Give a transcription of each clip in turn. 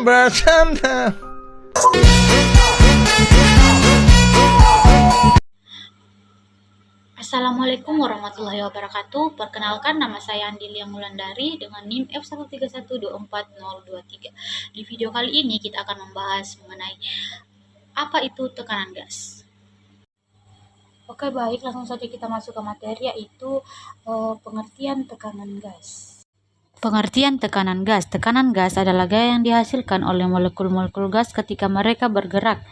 bercanda. Assalamualaikum warahmatullahi wabarakatuh. Perkenalkan, nama saya Andilia Mulandari dengan NIM F131240023. Di video kali ini kita akan membahas mengenai apa itu tekanan gas. Oke, baik, langsung saja kita masuk ke materi, yaitu pengertian tekanan gas. Pengertian tekanan gas. Tekanan gas adalah gaya yang dihasilkan oleh molekul-molekul gas ketika mereka bergerak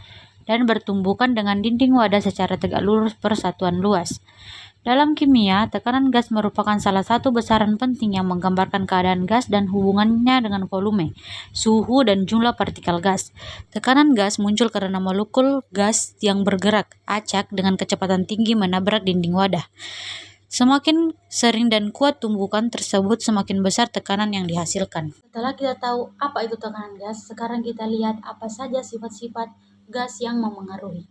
dan bertumbukan dengan dinding wadah secara tegak lurus per satuan luas. Dalam kimia, tekanan gas merupakan salah satu besaran penting yang menggambarkan keadaan gas dan hubungannya dengan volume, suhu, dan jumlah partikel gas. Tekanan gas muncul karena molekul gas yang bergerak acak dengan kecepatan tinggi menabrak dinding wadah. Semakin sering dan kuat tumbukan tersebut, semakin besar tekanan yang dihasilkan. Setelah kita tahu apa itu tekanan gas, sekarang kita lihat apa saja sifat-sifat gas yang memengaruhi.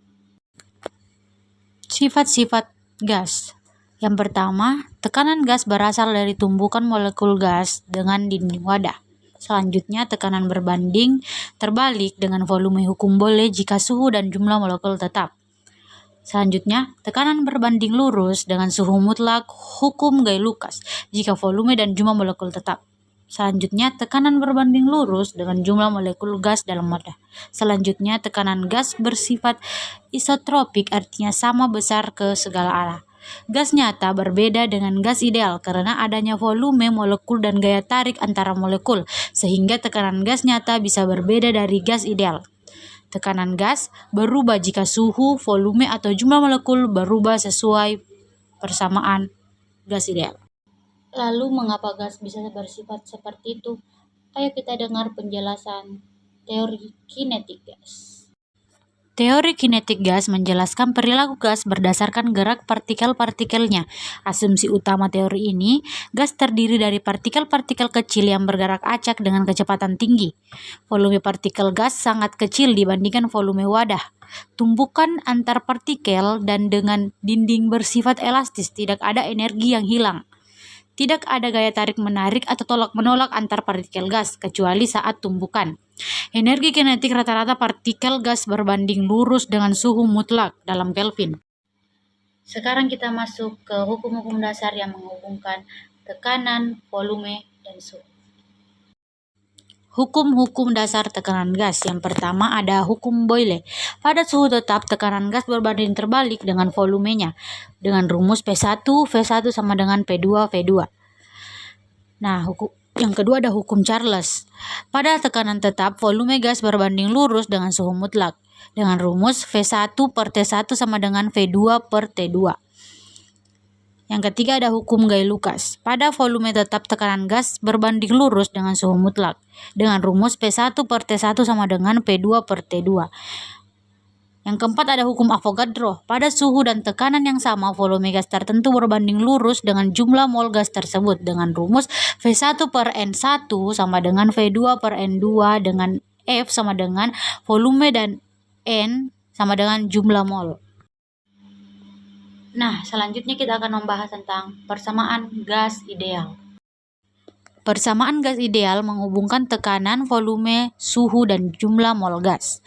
Sifat-sifat gas. Yang pertama, tekanan gas berasal dari tumbukan molekul gas dengan dinding wadah. Selanjutnya, tekanan berbanding terbalik dengan volume hukum boleh jika suhu dan jumlah molekul tetap. Selanjutnya, tekanan berbanding lurus dengan suhu mutlak hukum Gay-Lucas jika volume dan jumlah molekul tetap. Selanjutnya, tekanan berbanding lurus dengan jumlah molekul gas dalam wadah. Selanjutnya, tekanan gas bersifat isotropik, artinya sama besar ke segala arah. Gas nyata berbeda dengan gas ideal karena adanya volume, molekul, dan gaya tarik antara molekul, sehingga tekanan gas nyata bisa berbeda dari gas ideal. Tekanan gas berubah jika suhu, volume, atau jumlah molekul berubah sesuai persamaan gas ideal. Lalu mengapa gas bisa bersifat seperti itu? Ayo kita dengar penjelasan teori kinetik gas. Teori kinetik gas menjelaskan perilaku gas berdasarkan gerak partikel-partikelnya. Asumsi utama teori ini, gas terdiri dari partikel-partikel kecil yang bergerak acak dengan kecepatan tinggi. Volume partikel gas sangat kecil dibandingkan volume wadah. Tumbukan antar partikel dan dengan dinding bersifat elastis, tidak ada energi yang hilang. Tidak ada gaya tarik-menarik atau tolak-menolak antar partikel gas, kecuali saat tumbukan. Energi kinetik rata-rata partikel gas berbanding lurus dengan suhu mutlak dalam Kelvin. Sekarang kita masuk ke hukum-hukum dasar yang menghubungkan tekanan, volume, dan suhu. Hukum-hukum dasar tekanan gas. Yang pertama ada hukum Boyle. Pada suhu tetap, tekanan gas berbanding terbalik dengan volumenya. Dengan rumus P1, V1 sama dengan P2, V2. Nah, yang kedua ada hukum Charles. Pada tekanan tetap, volume gas berbanding lurus dengan suhu mutlak. Dengan rumus V1 per T1 sama dengan V2 per T2. Yang ketiga ada hukum Gay-Lucas. Pada volume tetap, tekanan gas berbanding lurus dengan suhu mutlak. Dengan rumus P1 per T1 sama dengan P2 per T2. Yang keempat ada hukum Avogadro. Pada suhu dan tekanan yang sama, volume gas tertentu berbanding lurus dengan jumlah mol gas tersebut. Dengan rumus V1 per N1 sama dengan V2 per N2 dengan F sama dengan volume dan N sama dengan jumlah mol. Nah, selanjutnya kita akan membahas tentang persamaan gas ideal. Persamaan gas ideal menghubungkan tekanan, volume, suhu, dan jumlah mol gas.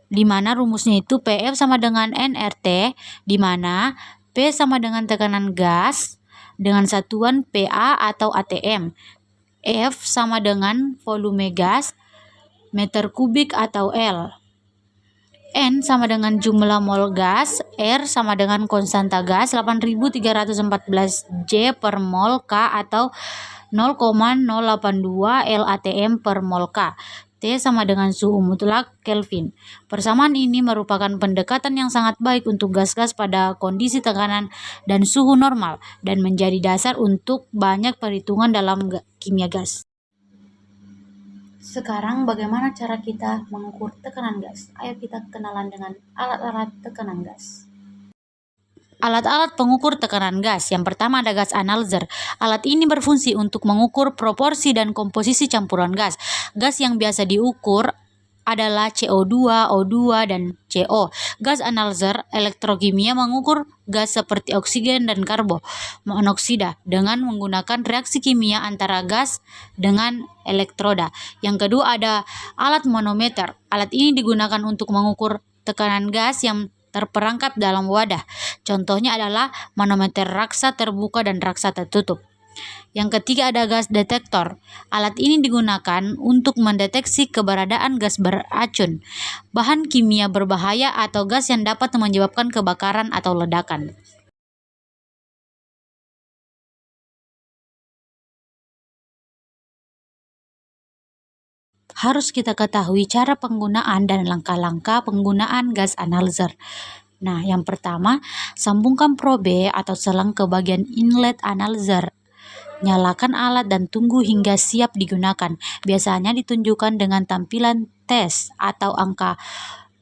Di mana rumusnya itu PF sama dengan nRT, di mana P sama dengan tekanan gas dengan satuan PA atau ATM. F sama dengan volume gas meter kubik atau L. N sama dengan jumlah mol gas, R sama dengan konstanta gas 8314 J per mol K atau 0,082 LATM per mol K. T sama dengan suhu mutlak Kelvin. Persamaan ini merupakan pendekatan yang sangat baik untuk gas-gas pada kondisi tekanan dan suhu normal dan menjadi dasar untuk banyak perhitungan dalam kimia gas. Sekarang bagaimana cara kita mengukur tekanan gas? Ayo kita kenalan dengan alat-alat tekanan gas. Alat-alat pengukur tekanan gas. Yang pertama ada gas analyzer. Alat ini berfungsi untuk mengukur proporsi dan komposisi campuran gas. Gas yang biasa diukur adalah CO2, O2, dan CO. Gas analyzer elektrokimia mengukur gas seperti oksigen dan karbon monoksida dengan menggunakan reaksi kimia antara gas dengan elektroda. Yang kedua ada alat manometer. Alat ini digunakan untuk mengukur tekanan gas yang terperangkap dalam wadah. Contohnya adalah manometer raksa terbuka dan raksa tertutup. Yang ketiga ada gas detektor. Alat ini digunakan untuk mendeteksi keberadaan gas beracun, bahan kimia berbahaya atau gas yang dapat menyebabkan kebakaran atau ledakan. Harus kita ketahui cara penggunaan dan langkah-langkah penggunaan gas analyzer. Nah, yang pertama, sambungkan probe atau selang ke bagian inlet analyzer. Nyalakan alat dan tunggu hingga siap digunakan. Biasanya ditunjukkan dengan tampilan tes atau angka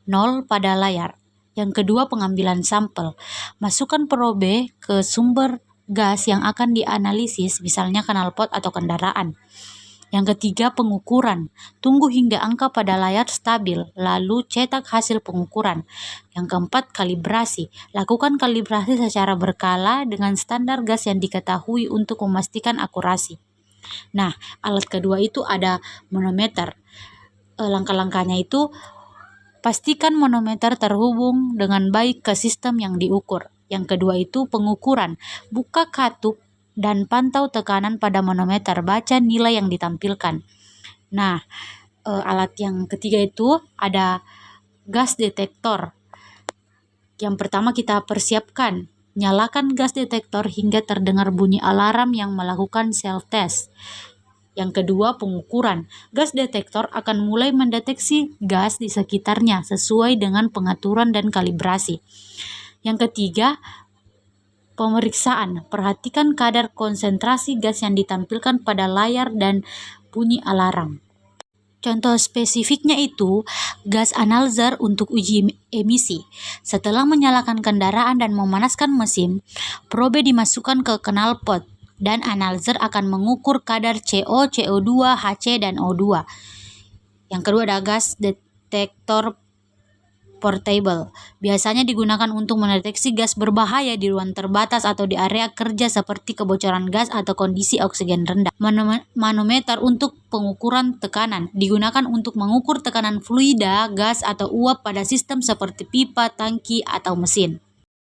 0 pada layar. Yang kedua, pengambilan sampel. Masukkan probe ke sumber gas yang akan dianalisis, misalnya knalpot atau kendaraan. Yang ketiga, pengukuran. Tunggu hingga angka pada layar stabil, lalu cetak hasil pengukuran. Yang keempat, kalibrasi. Lakukan kalibrasi secara berkala dengan standar gas yang diketahui untuk memastikan akurasi. Nah, alat kedua itu ada manometer. Langkah-langkahnya itu pastikan manometer terhubung dengan baik ke sistem yang diukur. Yang kedua itu pengukuran. Buka katup dan pantau tekanan pada manometer, baca nilai yang ditampilkan. Nah, alat yang ketiga itu ada gas detektor. Yang pertama kita persiapkan, nyalakan gas detektor hingga terdengar bunyi alarm yang melakukan self test. Yang kedua, pengukuran. Gas detektor akan mulai mendeteksi gas di sekitarnya sesuai dengan pengaturan dan kalibrasi. Yang ketiga, pemeriksaan. Perhatikan kadar konsentrasi gas yang ditampilkan pada layar dan bunyi alarm. Contoh spesifiknya itu gas analyzer untuk uji emisi. Setelah menyalakan kendaraan dan memanaskan mesin, probe dimasukkan ke knalpot dan analyzer akan mengukur kadar CO, CO2, HC, dan O2. Yang kedua ada gas detektor portable. Biasanya digunakan untuk mendeteksi gas berbahaya di ruang terbatas atau di area kerja seperti kebocoran gas atau kondisi oksigen rendah. Manometer untuk pengukuran tekanan digunakan untuk mengukur tekanan fluida, gas atau uap pada sistem seperti pipa, tangki, atau mesin.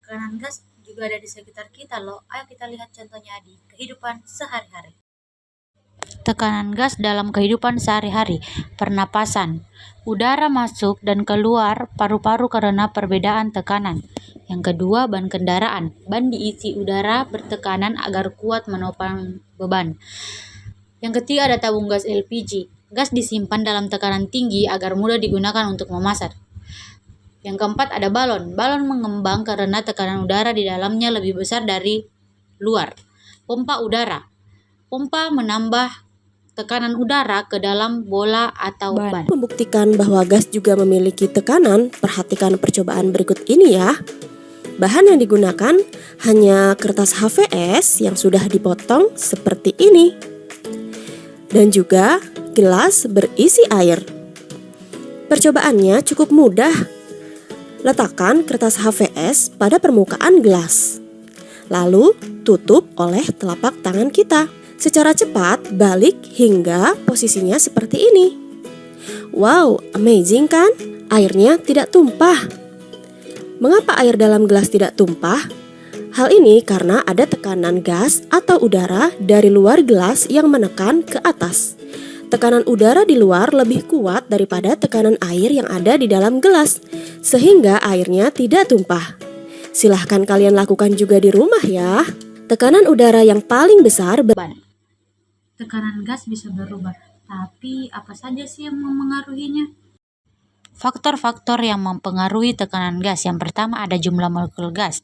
Tekanan gas juga ada di sekitar kita loh. Ayo kita lihat contohnya di kehidupan sehari-hari. Tekanan gas dalam kehidupan sehari-hari. Pernapasan. Udara masuk dan keluar paru-paru karena perbedaan tekanan. Yang kedua, ban kendaraan. Ban diisi udara bertekanan agar kuat menopang beban. Yang ketiga ada tabung gas LPG. Gas disimpan dalam tekanan tinggi agar mudah digunakan untuk memasak. Yang keempat ada balon. Balon mengembang karena tekanan udara di dalamnya lebih besar dari luar. Pompa udara. Pompa menambah tekanan udara ke dalam bola atau ban. Membuktikan bahwa gas juga memiliki tekanan, perhatikan percobaan berikut ini ya. Bahan yang digunakan hanya kertas HVS yang sudah dipotong seperti ini. Dan juga gelas berisi air. Percobaannya cukup mudah. Letakkan kertas HVS pada permukaan gelas. Lalu tutup oleh telapak tangan kita. Secara cepat balik hingga posisinya seperti ini. Wow, amazing kan? Airnya tidak tumpah. Mengapa air dalam gelas tidak tumpah? Hal ini karena ada tekanan gas atau udara dari luar gelas yang menekan ke atas. Tekanan udara di luar lebih kuat daripada tekanan air yang ada di dalam gelas, sehingga airnya tidak tumpah. Silahkan kalian lakukan juga di rumah ya. Tekanan udara yang paling besar Tekanan gas bisa berubah, tapi apa saja sih yang memengaruhinya? Faktor-faktor yang mempengaruhi tekanan gas. Yang pertama ada jumlah molekul gas.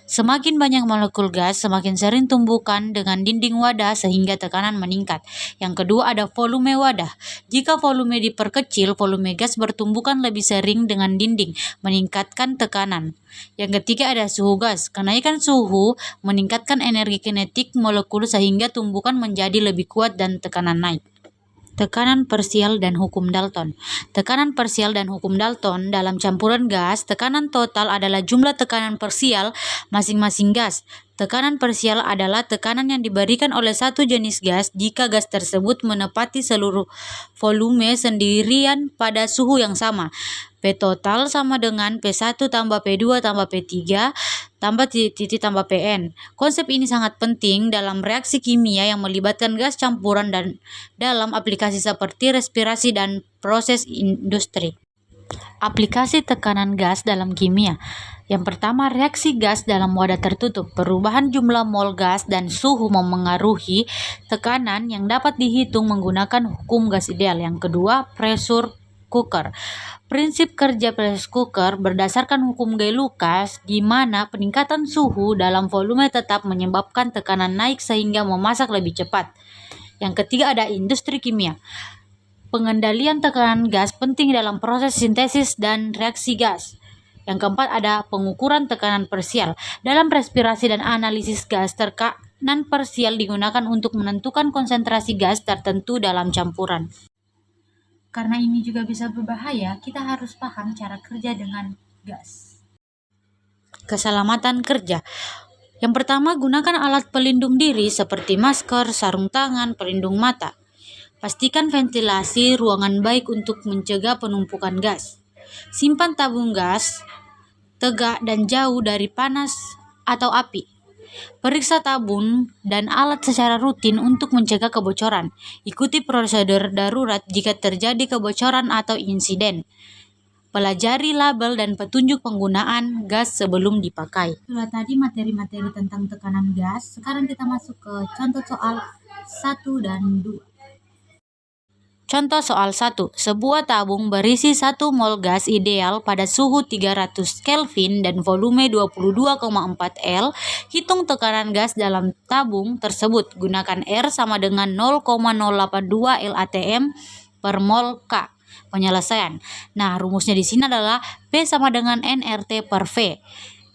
Semakin banyak molekul gas, semakin sering tumbukan dengan dinding wadah sehingga tekanan meningkat. Yang kedua ada volume wadah. Jika volume diperkecil, volume gas bertumbukan lebih sering dengan dinding, meningkatkan tekanan. Yang ketiga ada suhu gas. Kenaikan suhu meningkatkan energi kinetik molekul sehingga tumbukan menjadi lebih kuat dan tekanan naik. Tekanan parsial dan hukum Dalton. Tekanan parsial dan hukum Dalton dalam campuran gas, tekanan total adalah jumlah tekanan parsial masing-masing gas. Tekanan parsial adalah tekanan yang diberikan oleh satu jenis gas jika gas tersebut menepati seluruh volume sendirian pada suhu yang sama. P total sama dengan P1 tambah P2 tambah P3 tambah titik tambah Pn. Konsep ini sangat penting dalam reaksi kimia yang melibatkan gas campuran dan dalam aplikasi seperti respirasi dan proses industri. Aplikasi tekanan gas dalam kimia. Yang pertama, reaksi gas dalam wadah tertutup. Perubahan jumlah mol gas dan suhu memengaruhi tekanan yang dapat dihitung menggunakan hukum gas ideal. Yang kedua, pressure cooker. Prinsip kerja pressure cooker berdasarkan hukum Gay Lucas, di mana peningkatan suhu dalam volume tetap menyebabkan tekanan naik sehingga memasak lebih cepat. Yang ketiga ada industri kimia. Pengendalian tekanan gas penting dalam proses sintesis dan reaksi gas. Yang keempat ada pengukuran tekanan parsial. Dalam respirasi dan analisis gas, tekanan parsial digunakan untuk menentukan konsentrasi gas tertentu dalam campuran. Karena ini juga bisa berbahaya, kita harus paham cara kerja dengan gas. Keselamatan kerja. Yang pertama, gunakan alat pelindung diri seperti masker, sarung tangan, pelindung mata. Pastikan ventilasi ruangan baik untuk mencegah penumpukan gas. Simpan tabung gas tegak dan jauh dari panas atau api. Periksa tabung dan alat secara rutin untuk mencegah kebocoran. Ikuti prosedur darurat jika terjadi kebocoran atau insiden. Pelajari label dan petunjuk penggunaan gas sebelum dipakai. Setelah tadi materi-materi tentang tekanan gas, sekarang kita masuk ke contoh soal 1 dan 2. Contoh soal 1. Sebuah tabung berisi 1 mol gas ideal pada suhu 300 Kelvin dan volume 22,4 L. Hitung tekanan gas dalam tabung tersebut. Gunakan R sama dengan 0,082 LATM per mol K. Penyelesaian. Nah, rumusnya di sini adalah P sama dengan nRT per V.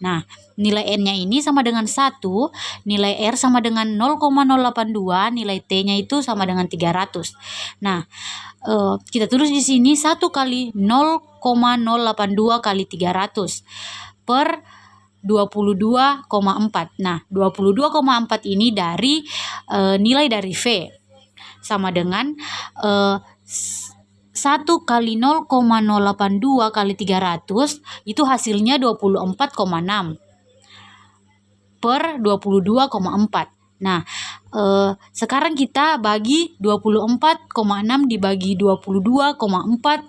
Nah, nilai N-nya ini sama dengan 1, nilai R sama dengan 0,082, nilai T-nya itu sama dengan 300. Nah, kita tulis di sini 1 kali 0,082 kali 300 per 22,4. Nah, 22,4 ini dari nilai dari V sama dengan 1 kali 0,082 kali 300 itu hasilnya 24,6 per 22,4. Nah, sekarang kita bagi 24,6 dibagi 22,4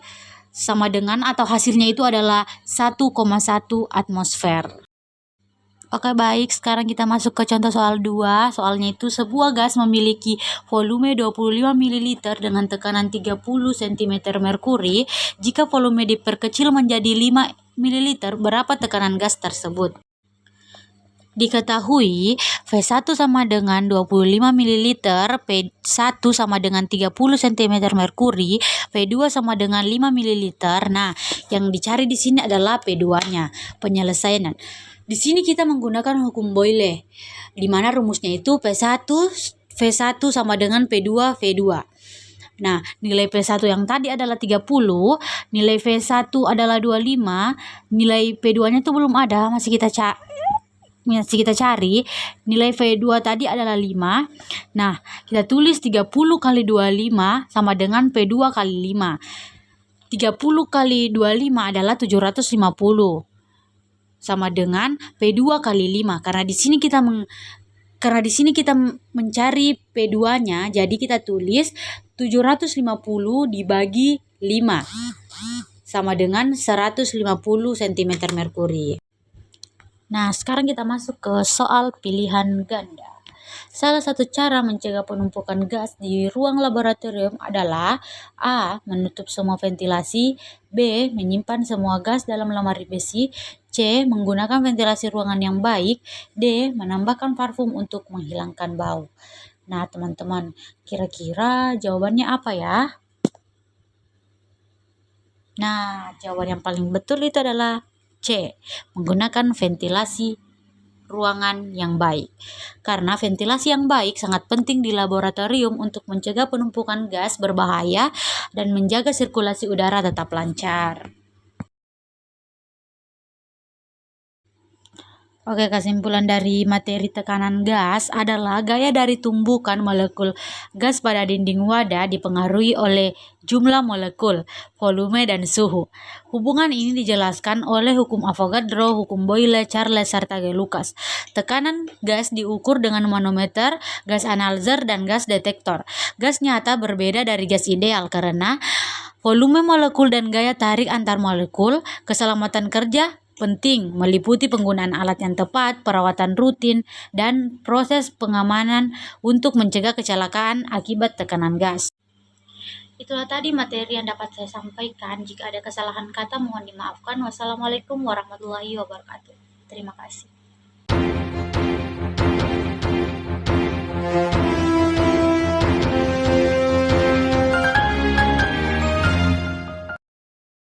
sama dengan atau hasilnya itu adalah 1,1 atmosfer. Oke, baik, sekarang kita masuk ke contoh soal 2. Soalnya itu sebuah gas memiliki volume 25 ml dengan tekanan 30 cm merkuri. Jika volume diperkecil menjadi 5 ml, berapa tekanan gas tersebut? Diketahui V1 sama dengan 25 ml, P1 sama dengan 30 cm merkuri, P2 sama dengan 5 ml. Nah, yang dicari di sini adalah P2-nya. Penyelesaian. Di sini kita menggunakan hukum Boyle, di mana rumusnya itu V1 sama dengan P2 V2. Nah, nilai P1 yang tadi adalah 30, nilai V1 adalah 25, nilai P2-nya itu belum ada, masih kita cari. Nilai V2 tadi adalah 5. Nah, kita tulis 30 kali 25 sama dengan P2 kali 5. 30 kali 25 adalah 750. Sama dengan P2 kali 5. Karena di sini kita mencari P2-nya, jadi kita tulis 750 dibagi 5 sama dengan 150 cm merkuri. Nah, sekarang kita masuk ke soal pilihan ganda. Salah satu cara mencegah penumpukan gas di ruang laboratorium adalah A. Menutup semua ventilasi, B. Menyimpan semua gas dalam lemari besi, C. Menggunakan ventilasi ruangan yang baik, D. Menambahkan parfum untuk menghilangkan bau. Nah, teman-teman, kira-kira jawabannya apa ya? Nah, jawaban yang paling betul itu adalah C. Menggunakan ventilasi ruangan yang baik. Karena ventilasi yang baik sangat penting di laboratorium untuk mencegah penumpukan gas berbahaya dan menjaga sirkulasi udara tetap lancar. Oke, kesimpulan dari materi tekanan gas adalah gaya dari tumbukan molekul gas pada dinding wadah dipengaruhi oleh jumlah molekul, volume, dan suhu. Hubungan ini dijelaskan oleh hukum Avogadro, hukum Boyle, Charles, serta Lucas. Tekanan gas diukur dengan manometer, gas analyzer, dan gas detektor. Gas nyata berbeda dari gas ideal karena volume molekul dan gaya tarik antar molekul. Keselamatan kerja penting, meliputi penggunaan alat yang tepat, perawatan rutin, dan proses pengamanan untuk mencegah kecelakaan akibat tekanan gas. Itulah tadi materi yang dapat saya sampaikan. Jika ada kesalahan kata mohon dimaafkan. Wassalamualaikum warahmatullahi wabarakatuh. Terima kasih.